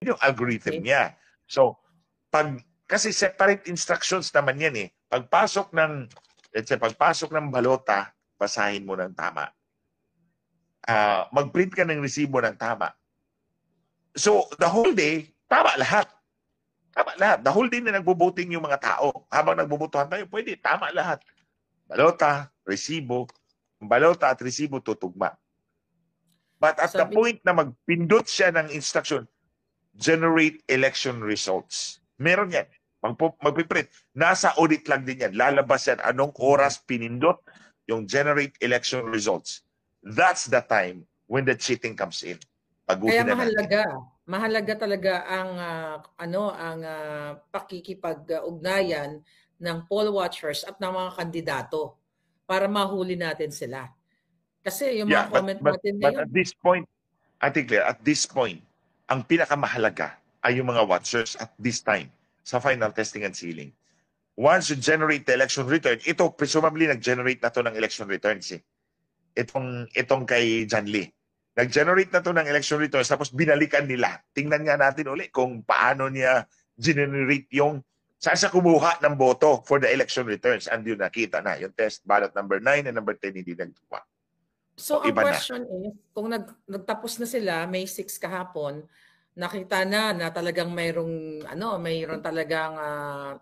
yung algorithm Okay. niya. So, kasi separate instructions naman yan eh. Pagpasok ng balota, basahin mo ng tama. Mag-print ka ng resibo ng tama. So, the whole day, tama lahat. Tama lahat. The whole day na nagbo-voting yung mga tao. Habang nagbobotohan tayo, pwede, tama lahat. Balota, resibo, balota at resibo tutugma. But at the point na magpindot siya ng instruction, generate election results. Meron yan. Magpiprint. Nasa audit lang din yan. Lalabas yan anong oras pinindot yung generate election results. That's the time when the cheating comes in. Kaya Pagutin na natin. Mahalaga talaga ang pakikipag-ugnayan ng poll watchers at ng mga kandidato para mahuli natin sila. Kasi yung mga comment natin ngayon. But at this point, Ate Claire, at this point, ang pinakamahalaga ay yung mga watchers at this time sa final testing and sealing. Once you generate the election return, ito presumably nag-generate na to ng election returns eh. Itong kay John Lee. Nag-generate na to ng election returns tapos binalikan nila. Tingnan nga natin uli kung paano niya generate yung saan siya kumuha ng boto for the election returns. And yun nakita na, yung test ballot number 9 and number 10 hindi nagtuwa. So ang question is, kung nagtapos na sila, May 6 kahapon, nakita na talagang mayroong talagang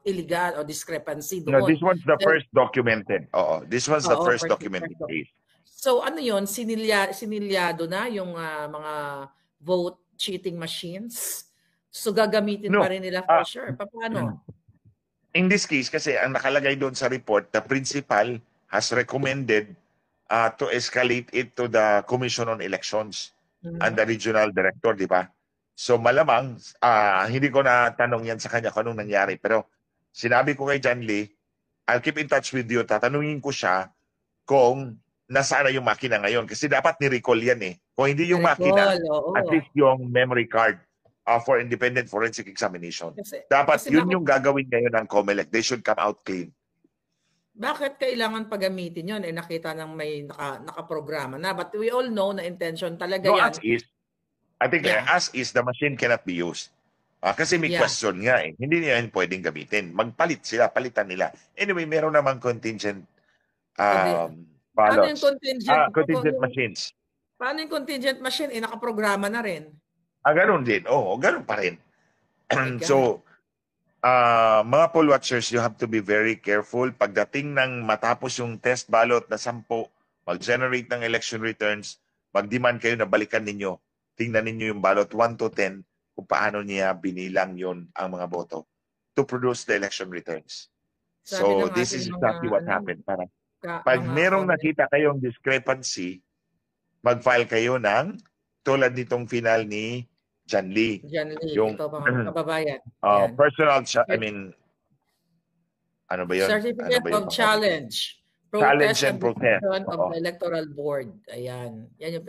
illegal o discrepancy doon. No, this one's the first documented. This one's the first documented case. So ano 'yon? Sinilyado na yung mga vote cheating machines. So gagamitin pa rin nila for sure. Paano? In this case kasi ang nakalagay doon sa report, the principal has recommended to escalate it to the Commission on Elections and the regional director, di ba? So malamang, hindi ko na tanong yan sa kanya kung anong nangyari. Pero sinabi ko kay John Lee, I'll keep in touch with you. Tatanungin ko siya kung nasaan na yung makina ngayon. Kasi dapat ni-recall yan eh. Kung hindi yung makina, at least yung memory card for independent forensic examination. Dapat yun yung gagawin ngayon ng COMELEC. They should come out clean. Bakit kailangan pagamitin yun? Nakita ng may nakaprograma na. But we all know na intention talaga yan. As is. I think as is, the machine cannot be used. Kasi may question nga eh. Hindi niya yan pwedeng gamitin. Magpalit sila, palitan nila. Anyway, meron namang contingent ballots. Contingent machines. Paano yung contingent machine? Nakaprograma na rin. Ganun din. Ganun pa rin. So, mga poll watchers, you have to be very careful. Pagdating ng matapos yung test ballot na 10, mag-generate ng election returns, mag-demand kayo na balikan ninyo. Tingnan ninyo yung ballot 1 to 10 kung paano niya binilang yon ang mga boto to produce the election returns. So, this is exactly what happened. Pag merong nakita kayong discrepancy, mag-file kayo ng tulad nitong final ni John Lee. Yung ito mga kababayan. Personal, ano ba yun? Certificate of Challenge. Challenge and protest. Of the Electoral Board. Ayan. Yan yung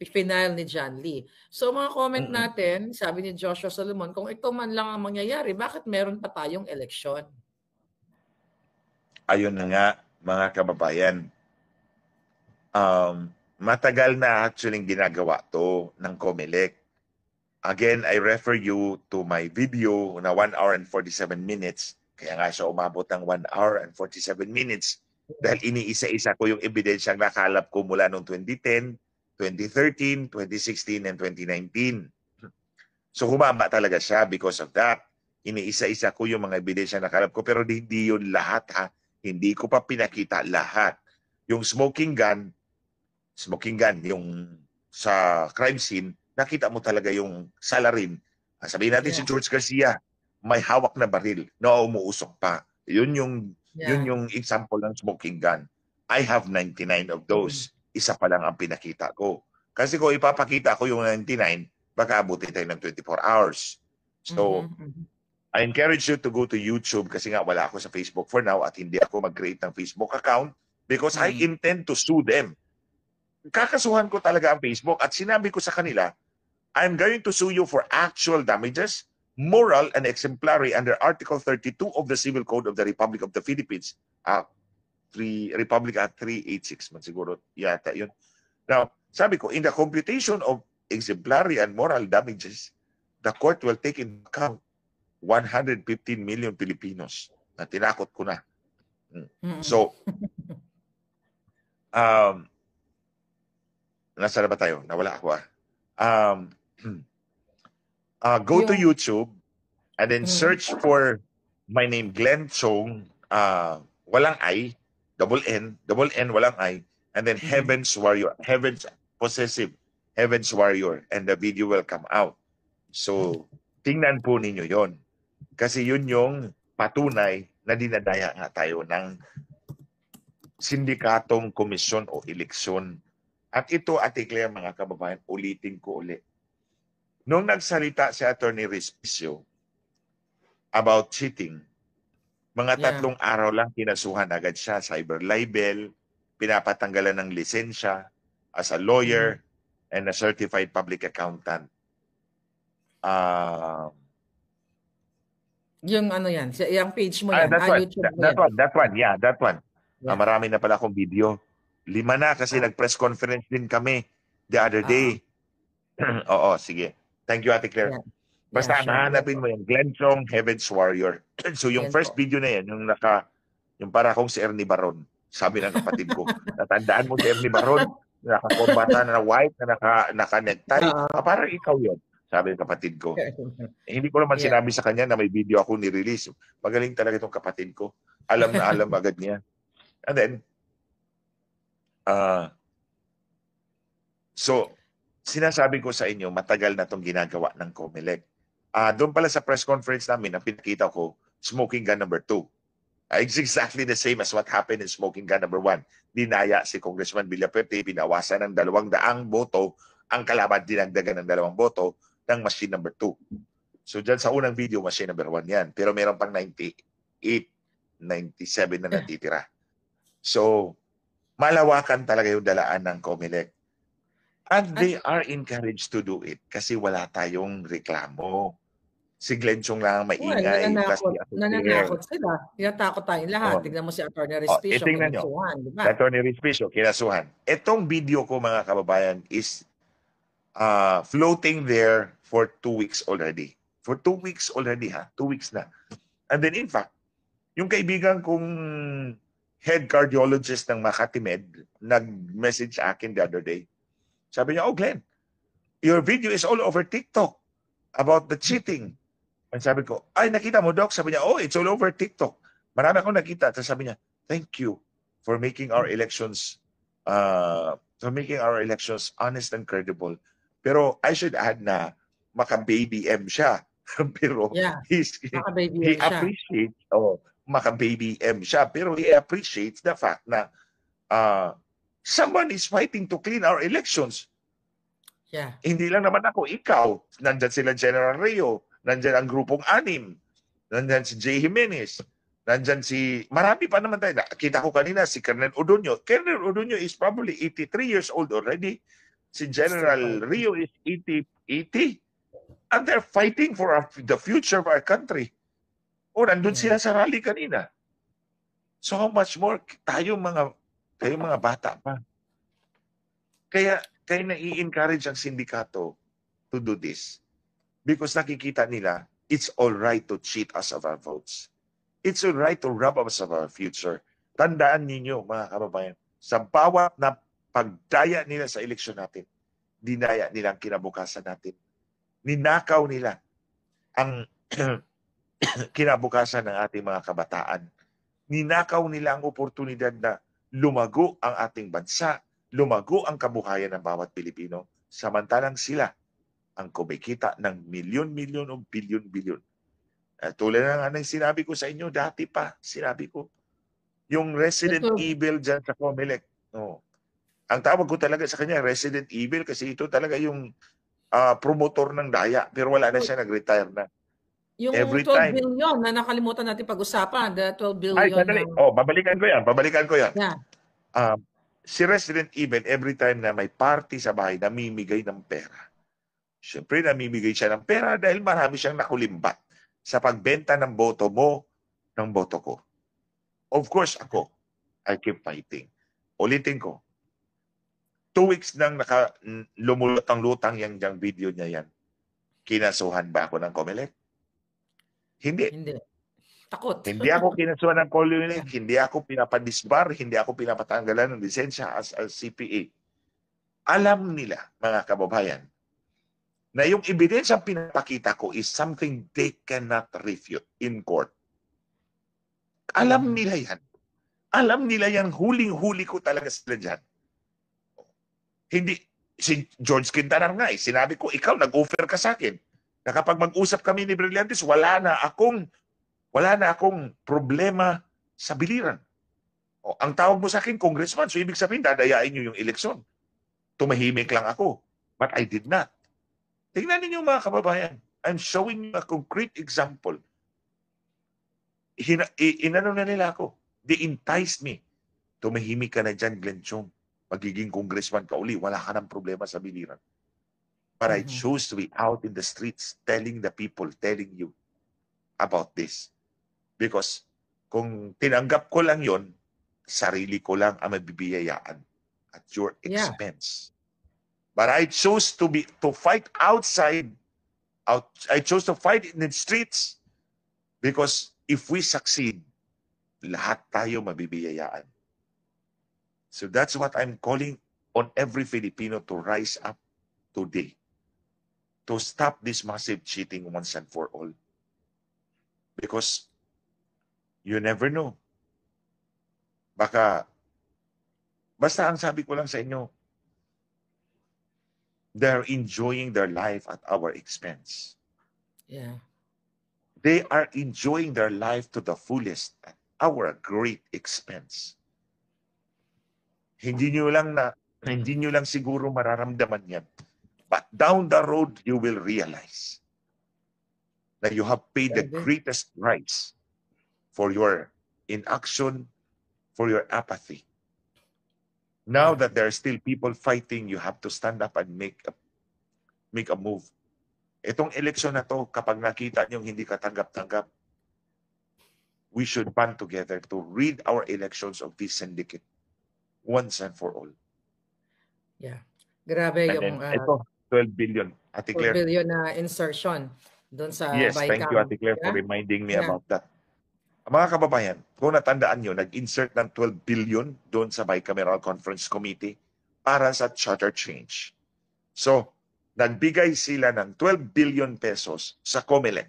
final ni John Lee. So mga comment natin, sabi ni Joshua Solomon, kung ito man lang ang mangyayari, bakit meron pa tayong eleksyon? Ayun na nga, mga kababayan. Matagal na actually ginagawa to ng COMELEC. Again, I refer you to my video na 1 hour and 47 minutes. Kaya nga siya umabot ng 1 hour and 47 minutes dahil iniisa-isa ko yung ebidensyang nakalap ko mula noong 2010, 2013, 2016, and 2019. So humaba talaga siya because of that. Iniisa-isa ko yung mga ebidensyang nakalap ko pero hindi yun lahat ha. Hindi ko pa pinakita lahat. Yung smoking gun, yung sa crime scene, nakita mo talaga yung salarin. Sabihin natin si George Garcia, may hawak na baril na umuusok pa. Yun yung example ng smoking gun. I have 99 of those. Isa pa lang ang pinakita ko. Kasi kung ipapakita ko yung 99, baka abutin tayo ng 24 hours. So, I encourage you to go to YouTube kasi nga wala ako sa Facebook for now at hindi ako mag-create ng Facebook account because I intend to sue them. Kakasuhan ko talaga ang Facebook at sinabi ko sa kanila, I'm going to sue you for actual damages, moral and exemplary under Article 32 of the Civil Code of the Republic of the Philippines. Republic Act 386 man siguro yata yun. Now, sabi ko, in the computation of exemplary and moral damages, the court will take into account 115 million Filipinos na tinakot ko na. So, nasa na ba tayo? Nawala ako go to YouTube and then search for my name, Glenn Chong, walang I, double N, walang I, and then Heaven's Warrior, Heaven's Possessive, Heaven's Warrior, and the video will come out. So, tingnan po ninyo yon. Kasi yun yung patunay na dinadaya nga tayo ng sindikatong komisyon o eleksyon. At ito, Ate Claire, mga kababayan, ulitin ko ulit. Nung nagsalita si Attorney Respicio about cheating, mga 3 araw lang kinasuhan agad siya, cyber libel, pinapatanggalan ng lisensya as a lawyer and a certified public accountant. Yung ano yan, yung page mo yan, YouTube mo yan. That one. Yeah. Marami na pala akong video. 5 na kasi nag-press conference din kami the other day. Oo, sige. Thank you, Ate Claire. Basta hanapin mo yan, Glenn Chong, Heaven's Warrior. So yung first video na yan, yung para akong si Ernie Baron. Sabi ng kapatid ko, natandaan mo si Ernie Baron, nakakombata na white, na naka-necktie. Parang ikaw yun. Sabi ng kapatid ko. Hindi ko naman sinabi sa kanya na may video ako ni-release. Magaling talaga itong kapatid ko. Alam na alam agad niya. And then, so, sinasabi ko sa inyo, matagal na itong ginagawa ng COMELEC. Doon pala sa press conference namin, ang pinakita ko, smoking gun number 2. It's exactly the same as what happened in smoking gun number 1. Dinaya si Congressman Villapuerte, pinawasan ng 200 boto, ang kalaban dinagdagan ng 2 boto, ng machine number 2. So dyan sa unang video, machine number 1 yan. Pero meron pang 98, 97 na natitira. So, malawakan talaga yung dalaan ng COMELEC. And they are encouraged to do it kasi wala tayong reklamo. Si Glenn Chong lang maingay. Nananakot sila. Tinatakot tayong lahat. Tignan mo si Attorney Respicio. Kinasuhan, diba? Attorney Respicio, kinasuhan. Itong video ko, mga kababayan, is floating there for 2 weeks already. For 2 weeks already, 2 weeks na. And then in fact, yung kaibigan kong head cardiologist ng Makati Med nag-message sa akin the other day. Sabi niya, Glenn, your video is all over TikTok about the cheating. And sabi ko, nakita mo, Doc? Sabi niya, it's all over TikTok. Marami akong nakita. Tapos sabi niya, thank you for making our elections honest and credible. Pero I should add na maka-baby M siya. Pero he appreciates, maka-baby M siya. Pero he appreciates the fact na someone is fighting to clean our elections. Yeah. Hindi lang naman ako, ikaw. Nandyan sila General Rio. Nandyan ang grupong 6. Nandyan si Jay Jimenez. Nandyan marami pa naman tayo. Kita ko kanina si Colonel Odonio. Colonel Odonio is probably 83 years old already. Si General Rio is 80. And they're fighting for the future of our country. Nandun sila sa rally kanina. So how much more tayo mga bata pa. Kaya nai-encourage ang sindikato to do this. Because nakikita nila, it's all right to cheat us of our votes. It's all right to rob us of our future. Tandaan ninyo, mga kababayan, sa bawat na pagdaya nila sa eleksyon natin, dinaya nila ang kinabukasan natin. Ninakaw nila ang kinabukasan ng ating mga kabataan. Ninakaw nila ang oportunidad na lumago ang ating bansa, lumago ang kabuhayan ng bawat Pilipino, samantalang sila ang kumikita ng milyon-milyon o bilyon-bilyon. Tulad ng anong sinabi ko sa inyo, dati pa, sinabi ko, yung Resident Evil dyan sa COMELEC. Ang tawag ko talaga sa kanya, Resident Evil, kasi ito talaga yung promotor ng daya, pero wala na siya, nag-retire na. Yung 12 billion na nakalimutan natin pag-usapan, the 12 billion. Babalikan ko yan. Yeah. Si Resident Evil, every time na may party sa bahay, namimigay ng pera. Siyempre, namimigay siya ng pera dahil marami siyang nakulimbat sa pagbenta ng boto mo, ng boto ko. Of course, ako, I keep fighting. Ulitin ko, 2 weeks nang lumulutang-lutang yung video niya yan. Kinasuhan ba ako ng COMELEC? Hindi. Hindi. Takot. Hindi ako kinasuhan ng COMELEC, hindi ako pinapadisbar, hindi ako pinapatanggalan ng lisensya as a CPA. Alam nila, mga kababayan, na yung ebidensyang pinapakita ko is something they cannot refute in court. Alam nila yan. Alam nila yan, huling-huli ko talaga sila dyan. Hindi, si George Quintanar nga sinabi ko, ikaw nag-offer ka sa akin na kapag mag-usap kami ni Brillantes, wala na akong problema sa biliran. O, ang tawag mo sa akin, congressman, so ibig sabihin, dadayain nyo yung eleksyon. Tumahimik lang ako. But I did not. Tingnan ninyo mga kababayan. I'm showing you a concrete example. Inano na nila ako. They enticed me. Tumahimik ka na dyan, Glenn Chong. Magiging congressman ka uli. Wala ka ng problema sa biliran. But I chose to be out in the streets telling the people, telling you about this. Because kung tinanggap ko lang yon, sarili ko lang ang mabibiyayaan at your expense. But I chose to fight outside. I chose to fight in the streets because if we succeed, lahat tayo mabibiyayaan. So that's what I'm calling on every Filipino to rise up today, to stop this massive cheating once and for all. Because you never know. Basta ang sabi ko lang sa inyo, they're enjoying their life at our expense. Yeah. They are enjoying their life to the fullest at our great expense. Hindi nyo lang siguro mararamdaman yan. But down the road, you will realize that you have paid the greatest price for your inaction, for your apathy. Now that there are still people fighting, you have to stand up and make a move. Itong eleksyon na to, kapag nakita nyo hindi katanggap-tanggap, we should band together to rid our elections of this syndicate once and for all. Yeah. Grabe and yung... ito, 12 billion. Ate Claire. 12 billion na insertion doon sa Yes, BICAM. thank you, Ate Claire, for reminding me about that. Mga kababayan, kung natandaan nyo, nag-insert ng 12 billion doon sa Bicameral Conference Committee para sa charter change. So, nagbigay sila ng 12 billion pesos sa COMELEC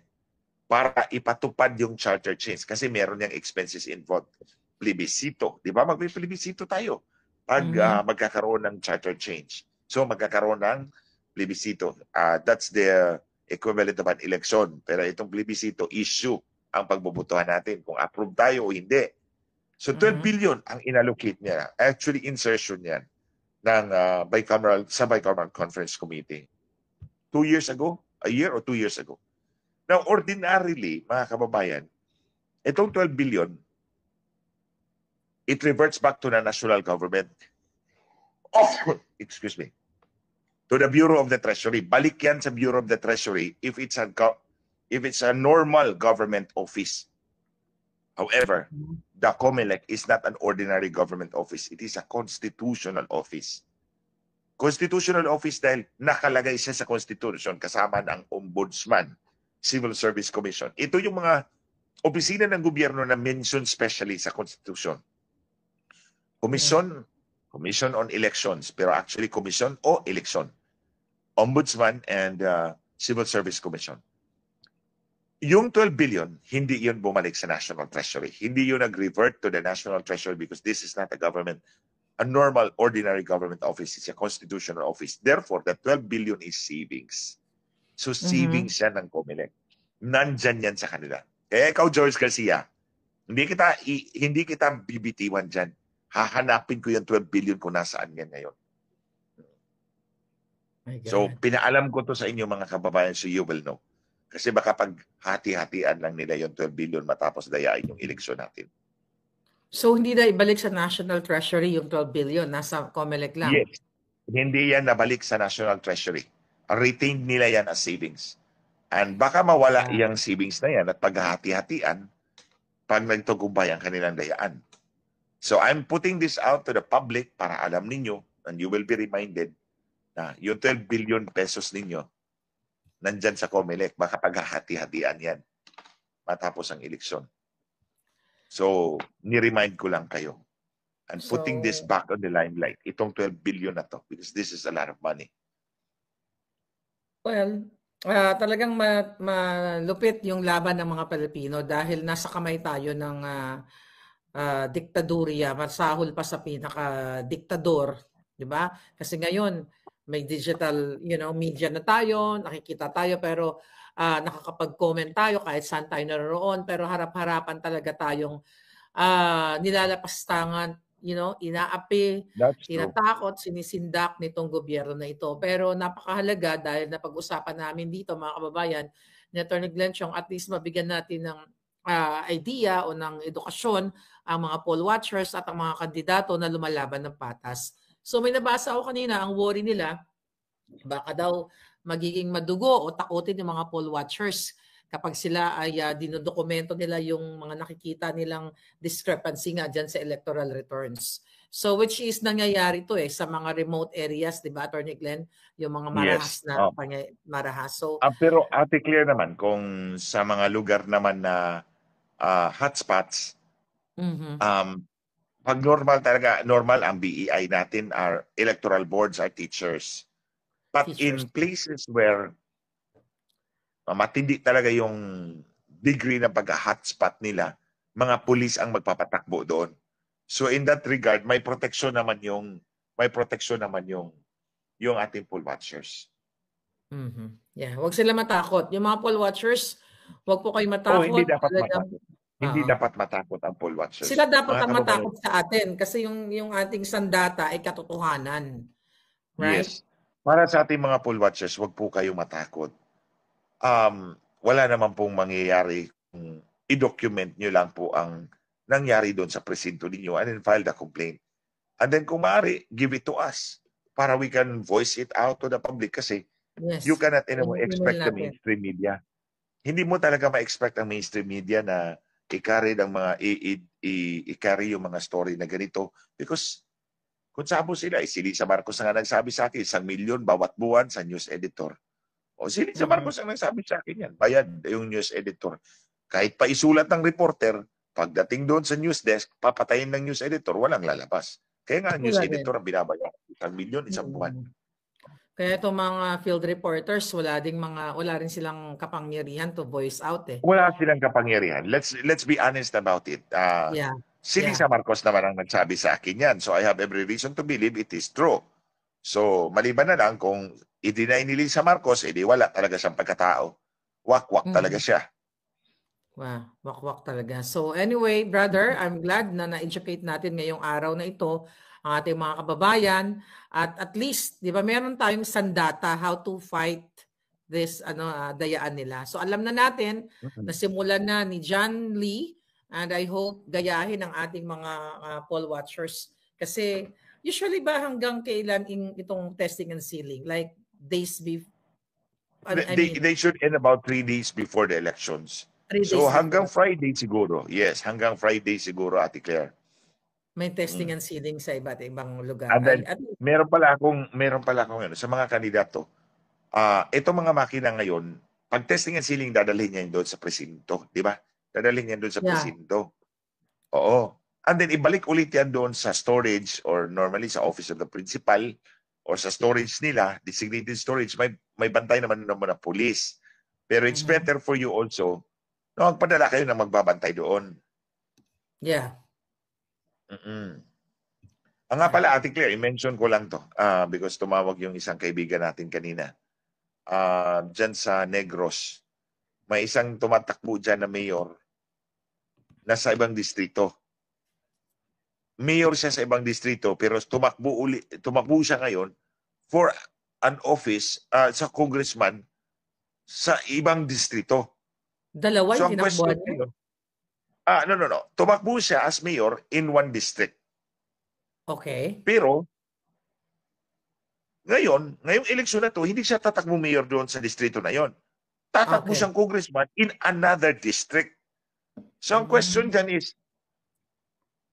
para ipatupad yung charter change kasi meron niyang expenses involved. Plebisito. Di ba? Magpiplebisito tayo pag magkakaroon ng charter change. So, magkakaroon ng plebisito. That's the equivalent of an election. Pero itong plebisito issue ang pagbobotohan natin kung approve tayo o hindi. So 12 billion ang inallocate niya. Actually, insertion yan ng sa Bicameral Conference Committee. 2 years ago? A year or 2 years ago? Now, ordinarily, mga kababayan, itong 12 billion, it reverts back to the national government. Excuse me. To the Bureau of the Treasury. Balik yan sa Bureau of the Treasury if it's a normal government office. However, the COMELEC is not an ordinary government office. It is a constitutional office. Constitutional office dahil nakalagay siya sa Constitution kasama ng Ombudsman, Civil Service Commission. Ito yung mga opisina ng gobyerno na mention specially sa Constitution. Commission on Elections, pero actually Commission o Election. Ombudsman and Civil Service Commission. Yung 12 billion, hindi yun bumalik sa National Treasury. Hindi yun nag-revert to the National Treasury because this is not a normal, ordinary government office. It's a constitutional office. Therefore, the 12 billion is savings. So, savings yan ng COMELEC. Nandyan yan sa kanila. Kaya ikaw, George Garcia, hindi kita bibitiwan dyan. Hahanapin ko yung 12 billion kung nasaan yan ngayon. So, pinaalam ko to sa inyo mga kababayan so you will know. Kasi baka pag hati-hatian lang nila yung 12 billion matapos dayain yung eleksyon natin. So, hindi na ibalik sa National Treasury yung 12 billion? Nasa COMELEC lang? Yes. Hindi yan nabalik sa National Treasury. Retained nila yan as savings. And baka mawala yung savings na yan at paghahati-hatian pag nagtagumpay ang kanilang dayaan. So, I'm putting this out to the public para alam ninyo and you will be reminded na yung 12 billion pesos ninyo nandyan sa COMELEC, baka paghahati-hatian yan matapos ang eleksyon. So, ni-remind ko lang kayo. And putting this back on the limelight, itong 12 billion na to, because this is a lot of money. Well, talagang malupit yung laban ng mga Pilipino dahil nasa kamay tayo ng diktadurya, masahol pa sa pinaka-diktador, di ba? Kasi ngayon, may digital, media na tayo, nakikita tayo, pero nakakapag-comment tayo kahit saan tayo naroon, pero harap-harapan talaga tayong nilalapastangan, inaapi, tinatakot, sinisindak nitong gobyerno na ito. Pero napakahalaga dahil napag-usapan namin dito, mga kababayan, ni Atty. Glenn Chong, at least mabigyan natin ng idea o ng edukasyon ang mga poll watchers at ang mga kandidato na lumalaban ng patas. So may nabasa ako kanina, ang worry nila, baka daw magiging madugo o takutin yung mga poll watchers kapag sila ay dinodokumento nila yung mga nakikita nilang discrepancy nga dyan sa electoral returns. So which is nangyayari to sa mga remote areas, di ba, Atty. Glenn? Yung mga marahas na marahas. So, pero Ate Claire naman, kung sa mga lugar naman na hotspots, pag normal ang BEI natin, our electoral boards are teachers. But in places where matindi talaga yung degree ng pag-hotspot nila, mga pulis ang magpapatakbo doon. So in that regard, may protection naman yung ating poll watchers. Yeah, wag sila matakot. Yung mga poll watchers, wag po kayo matakot. Hindi dapat matakot. Hindi dapat matakot ang poll watchers. Sila dapat ang matakot sa atin kasi yung ating sandata ay katotohanan. Right? Yes. Para sa ating mga poll watchers, wag po kayong matakot. Wala naman pong mangyayari kung i-document nyo lang po ang nangyari doon sa presinto ninyo and then file the complaint. And then kung maaari, give it to us para we can voice it out to the public kasi you cannot anymore expect the mainstream media. Hindi mo talaga ma-expect ang mainstream media na i-carry yung mga story na ganito because kung sabo sila, si Lisa Marcos na nga nagsabi sa akin, 1 milyon bawat buwan sa news editor. O si Lisa Marcos ang nagsabi sa akin yan. Bayad yung news editor. Kahit pa isulat ng reporter, pagdating doon sa news desk, papatayin ng news editor, walang lalabas. Kaya nga ang news editor ang binabayad. 1 milyon isang buwan. Kaya itong mga field reporters, wala rin silang kapangyarihan to voice out Wala silang kapangyarihan. Let's be honest about it. Si Lisa Marcos naman ang nagsabi sa akin yan. So I have every reason to believe it is true. So maliban na lang kung i-deny ni Lisa Marcos, edi wala talaga siyang pagkatao. Wak-wak talaga siya. Wow, wak-wak talaga. So anyway, brother, I'm glad na na-educate natin ngayong araw na ito ang ating mga kababayan at least, 'di ba, meron tayong sandata how to fight this dayaan nila. So alam na natin na simulan na ni John Lee and I hope gayahin ang ating mga poll watchers kasi usually ba hanggang kailan itong testing and sealing? Like days before? They should end about 3 days before the elections. So hanggang Friday siguro. Yes, hanggang Friday siguro, Ate Claire. May testing and sealing sa iba't ibang lugar. And then, meron pala akong sa mga kandidato. Itong mga makina ngayon, pag testing and sealing, dadalhin niya doon sa presinto. Di ba? Dadalhin niya doon sa presinto. Oo. And then, ibalik ulit yan doon sa storage or normally sa office of the principal or sa storage nila, designated storage, may bantay naman na police. Pero it's better for you also na magpadala kayo na magbabantay doon. Yeah. Nga pala, Ate Claire, i-mention ko lang to because tumawag yung isang kaibigan natin kanina. Dyan sa Negros, may isang tumatakbo dyan na mayor nasa ibang distrito. Mayor siya sa ibang distrito pero tumakbo siya ngayon for an office sa congressman sa ibang distrito. Dalawa yung tinakbuhan niya? No. Tumakbo siya as mayor in one district. Okay. Pero, ngayong eleksyon na to, hindi siya tatakbo mayor doon sa distrito na yon. Tatakbo siyang congressman in another district. So, ang question dyan is,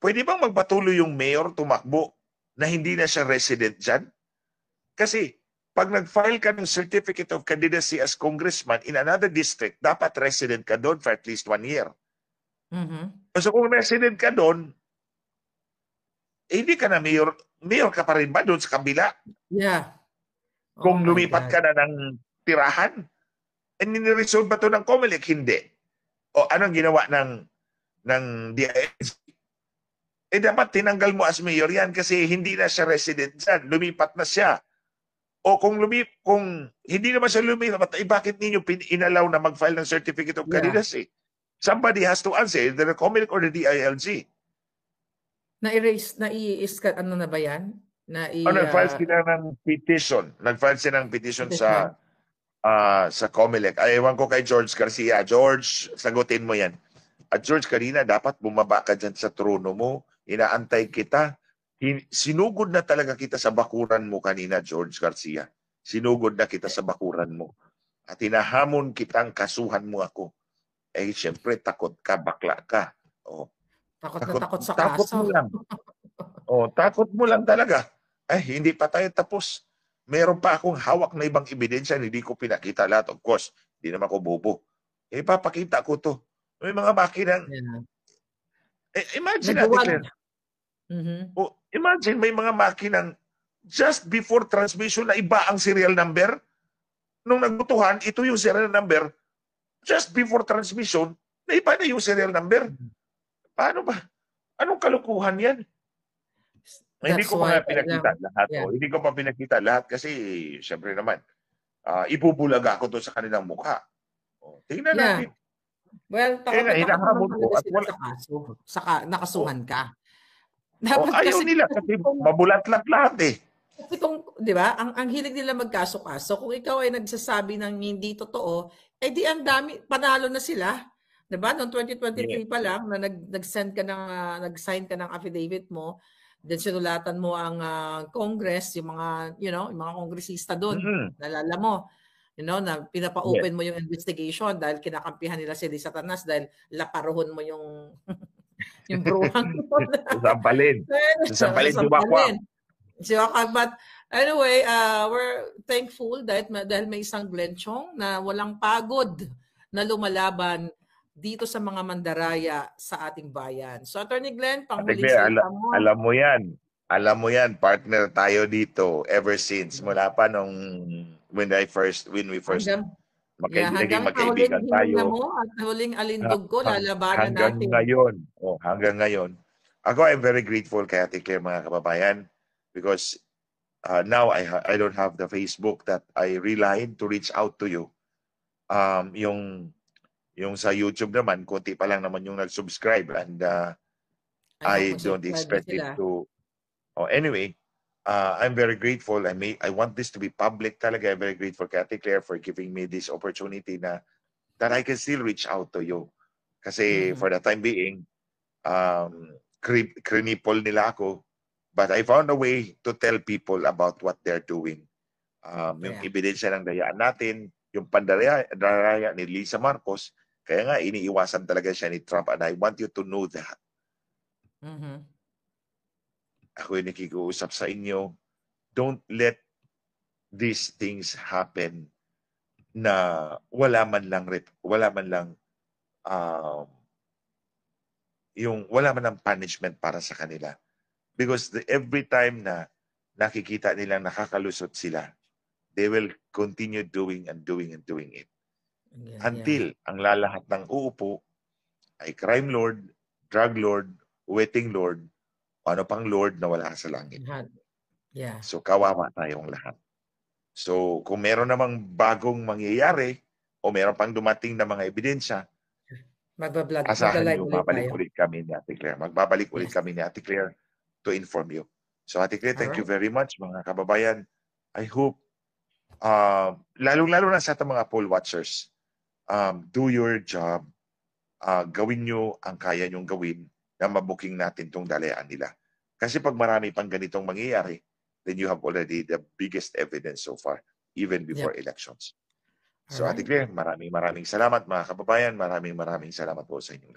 pwede bang magpatuloy yung mayor tumakbo na hindi na siya resident dyan? Kasi, pag nag-file ka ng certificate of candidacy as congressman in another district, dapat resident ka doon for at least 1 year. So kung resident ka doon, hindi ka na mayor ka pa rin ba doon sa kabila? Yeah. Kung lumipat ka na ng tirahan, ni-resolve ba ito ng COMELEC? Hindi. O anong ginawa ng DILG? Dapat tinanggal mo as mayor yan kasi hindi na siya resident dyan. Lumipat na siya. O kung hindi naman siya lumipat, bakit ninyo inalaw na mag-file ng certificate of candidacy? Somebody has to answer, either the COMELEC or the DILG. Na-i-is ka, ano na ba yan? Nag-file sila ng petition. Nag-file sila ng petition sa COMELEC. Ay, ewan ko kay George Garcia. George, sagutin mo yan. At George, kanina dapat bumaba ka dyan sa trono mo. Inaantay kita. Sinugod na talaga kita sa bakuran mo kanina, George Garcia. Sinugod na kita sa bakuran mo. At hinahamon kitang kasuhan mo ako. Siyempre, takot ka, bakla ka. Takot sa takot kaso. mo lang. Takot mo lang talaga. Hindi pa tayo tapos. Meron pa akong hawak na ibang ebidensya, hindi ko pinakita lahat. Of course, hindi naman ako bobo. Papakita ko to. May mga makinang... Imagine natin, imagine may mga makinang just before transmission na iba ang serial number. Nung nagbutuhan, ito yung serial number. Just before transmission, na iba na yung serial number. Paano ba? Anong kalukuhan yan? Hindi ko pa pinakita lahat. Hindi ko pa pinakita lahat kasi syempre naman, ibubulaga ako doon sa kanilang mukha. Tingnan natin. Well, hinahamon ko at wala sa kaso. Nakasuhan ka. Dapat ayaw nila kasi mabulat-lat lahat eh. Kasi kung, di ba, ang hilig nila magkaso-kaso, kung ikaw ay nagsasabi ng hindi totoo, di ang dami, panalo na sila. Di ba? Noong 2023 pa lang, na nag-sign ka ng affidavit mo, then sinulatan mo ang Congress, yung mga, yung mga kongresista doon, nalala mo. Na pinapa-open mo yung investigation dahil kinakampihan nila si Satanas dahil laparuhon mo yung bruhang. Sampalin. But anyway, we're thankful dahil may isang Glenn Chong na walang pagod na lumalaban dito sa mga mandaraya sa ating bayan. So Attorney Glenn, panghuling salita mo. Alam mo yan, partner tayo dito ever since mula pa nung when we first naging magkaibigan tayo. At huling alindog ko, lalabanan natin. Hanggang ngayon. Ako, I'm very grateful kay Ate Claire, mga kababayan, because now I don't have the Facebook that I relied to reach out to you. Yung sa YouTube naman, konti pa lang naman yung nag-subscribe and I don't expect it to... anyway, I'm very grateful. I want this to be public talaga. I'm very grateful kay Ate Claire for giving me this opportunity that I can still reach out to you. Kasi for the time being, krinipol nila ako. But I found a way to tell people about what they're doing. Yung ebidensya ng dayaan natin, yung pandaraya ni Lisa Marcos, kaya nga iniiwasan talaga siya ni Trump and I want you to know that. Ako yung nakikiusap sa inyo, don't let these things happen na wala man lang punishment para sa kanila. Because every time na nakikita nilang nakakalusot sila, they will continue doing and doing it. Until ang lalahat ng uupo ay crime lord, drug lord, waiting lord, ano pang Lord na wala sa langit. So kawawa tayong lahat. So kung meron namang bagong mangyayari o meron pang dumating na mga ebidensya, asahan nyo, babalik ulit kami ni Ate Claire. Magbabalik ulit kami ni Ate Claire to inform you. So Ate Claire, thank you very much mga kababayan. I hope, lalong-lalo na sa ating mga poll watchers, do your job. Gawin nyo ang kaya nyong gawin na mabuking natin itong dalayaan nila. Kasi pag marami pang ganitong mangyayari, then you have already the biggest evidence so far, even before elections. So Ate Claire, maraming salamat mga kababayan. Maraming salamat po sa inyo.